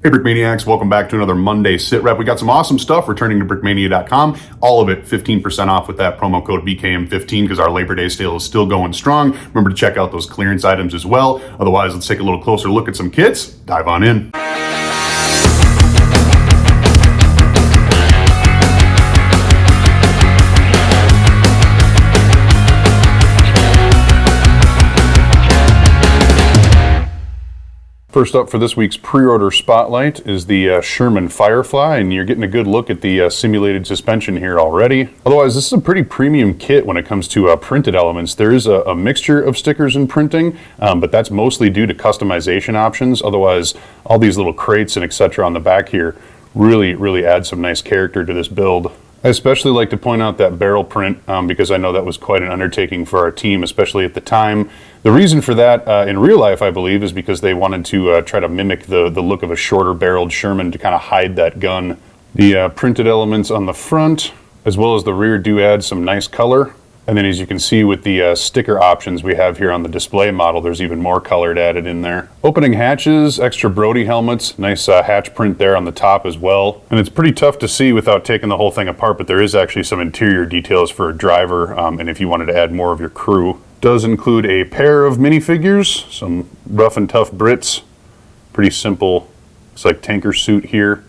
Hey Brickmaniacs, welcome back to another Monday Sit Rep. We got some awesome stuff returning to brickmania.com. All of it 15% off with that promo code BKM15 because our Labor Day sale is still going strong. Remember to check out those clearance items as well. Otherwise, let's take a little closer look at some kits. Dive on in. First up for this week's pre-order spotlight is the Sherman Firefly, and you're getting a good look at the simulated suspension here already. Otherwise, this is a pretty premium kit when it comes to printed elements. There is a mixture of stickers and printing, but that's mostly due to customization options. Otherwise, all these little crates and etc. on the back here really add some nice character to this build. I especially like to point out that barrel print because I know that was quite an undertaking for our team, especially at the time. The reason for that in real life, I believe, is because they wanted to try to mimic the look of a shorter barreled Sherman to kind of hide that gun. The printed elements on the front as well as the rear do add some nice color. And then as you can see with the sticker options we have here on the display model, there's even more colored added in there. Opening hatches, extra Brody helmets, nice hatch print there on the top as well. And it's pretty tough to see without taking the whole thing apart, but there is actually some interior details for a driver and if you wanted to add more of your crew. Does include a pair of minifigures, some rough and tough Brits, pretty simple, it's like tanker suit here,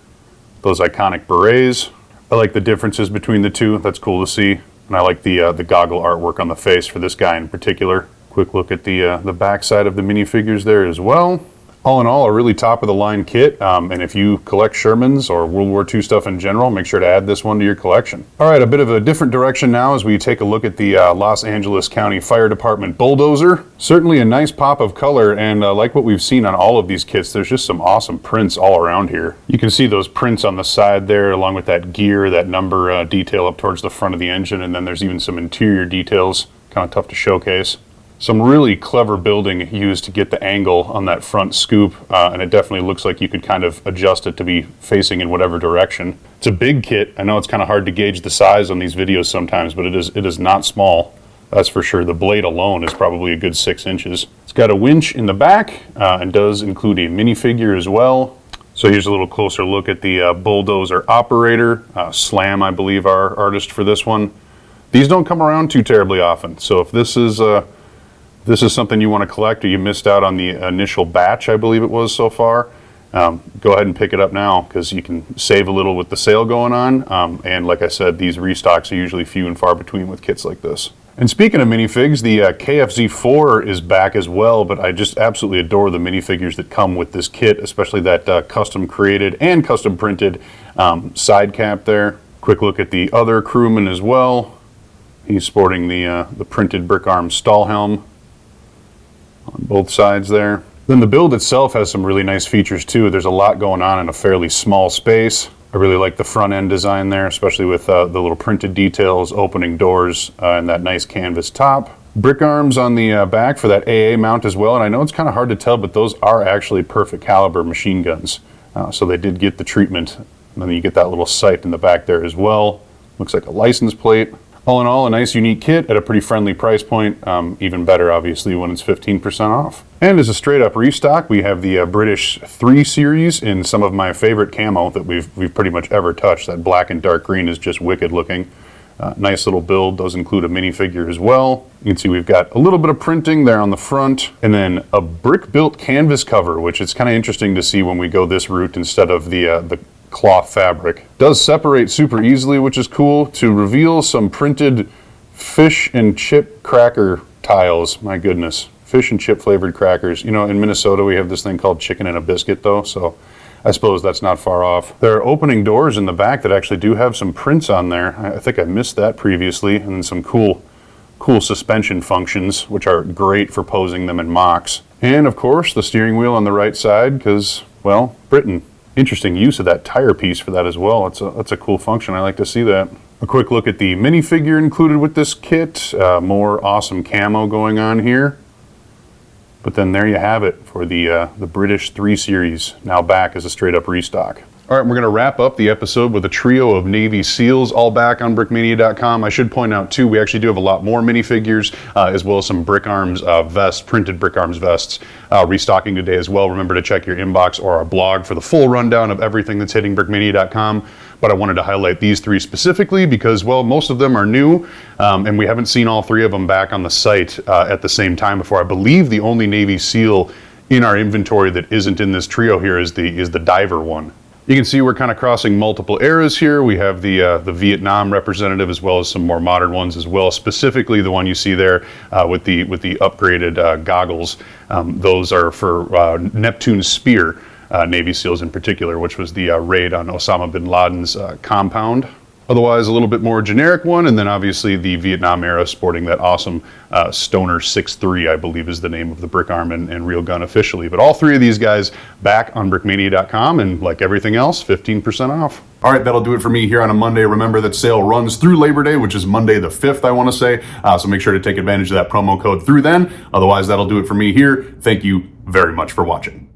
those iconic berets. I like the differences between the two, that's cool to see. And I like the goggle artwork on the face for this guy in particular. Quick look at the back side of the minifigures there as well. All in all, a really top-of-the-line kit, and if you collect Shermans or World War II stuff in general, make sure to add this one to your collection. All right, a bit of a different direction now as we take a look at the Los Angeles County Fire Department bulldozer. Certainly a nice pop of color, and like what we've seen on all of these kits, there's just some awesome prints all around here. You can see those prints on the side there, along with that gear, that number detail up towards the front of the engine, and then there's even some interior details, kind of tough to showcase. Some really clever building used to get the angle on that front scoop, and it definitely looks like you could kind of adjust it to be facing in whatever direction. It's a big kit. I know it's kind of hard to gauge the size on these videos sometimes, but it is not small. That's for sure. The blade alone is probably a good 6 inches. It's got a winch in the back and does include a minifigure as well. So here's a little closer look at the bulldozer operator. Slam, I believe, our artist for this one. These don't come around too terribly often, so if this is something you want to collect or you missed out on the initial batch, I believe it was so far, go ahead and pick it up now because you can save a little with the sale going on. And like I said, these restocks are usually few and far between with kits like this. And speaking of minifigs, the KFZ4 is back as well, but I just absolutely adore the minifigures that come with this kit, especially that custom created and custom printed side cap there. Quick look at the other crewman as well. He's sporting the printed brick arm stall helm on both sides there. Then the build itself has some really nice features too. There's a lot going on in a fairly small space. I really like the front end design there, especially with the little printed details, opening doors, and that nice canvas top. Brick arms on the back for that AA mount as well, and I know it's kind of hard to tell, but those are actually perfect caliber machine guns. So they did get the treatment. And then you get that little sight in the back there as well. Looks like a license plate. All in all, a nice unique kit at a pretty friendly price point. Even better, obviously, when it's 15% off. And as a straight up restock, we have the British 3 series in some of my favorite camo that we've pretty much ever touched. That black and dark green is just wicked looking. Nice little build. Does include a minifigure as well. You can see we've got a little bit of printing there on the front, and then a brick-built canvas cover, which is kind of interesting to see when we go this route instead of the cloth fabric. Does separate super easily, which is cool, to reveal some printed fish and chip cracker tiles. My goodness, fish and chip flavored crackers. You know, in Minnesota we have this thing called chicken and a biscuit though, so I suppose that's not far off. There are opening doors in the back that actually do have some prints on there. I think I missed that previously, and then some cool suspension functions, which are great for posing them in mocks. And of course the steering wheel on the right side, because, well, Britain. Interesting use of that tire piece for that as well. That's a cool function. I like to see that. A quick look at the minifigure included with this kit. More awesome camo going on here. But then there you have it. for the British 3 Series, now back as a straight up restock. All right, we're going to wrap up the episode with a trio of Navy SEALs, all back on brickmania.com. I should point out too, we actually do have a lot more minifigures, as well as some Brick Arms vests, printed Brick Arms vests, restocking today as well. Remember to check your inbox or our blog for the full rundown of everything that's hitting brickmania.com. But I wanted to highlight these 3 specifically because, well, most of them are new, and we haven't seen all 3 of them back on the site at the same time before. I believe the only Navy SEAL in our inventory that isn't in this trio here is the diver one. You can see we're kind of crossing multiple eras here. We have the Vietnam representative as well as some more modern ones as well. Specifically, the one you see there with the upgraded goggles. Those are for Neptune's Spear Navy SEALs in particular, which was the raid on Osama bin Laden's compound. Otherwise, a little bit more generic one, and then obviously the Vietnam era sporting that awesome Stoner 6.3, I believe is the name of the Brick Arm and Real Gun officially. But all 3 of these guys back on brickmania.com, and like everything else, 15% off. All right, that'll do it for me here on a Monday. Remember that sale runs through Labor Day, which is Monday the 5th, I want to say. So make sure to take advantage of that promo code through then. Otherwise, that'll do it for me here. Thank you very much for watching.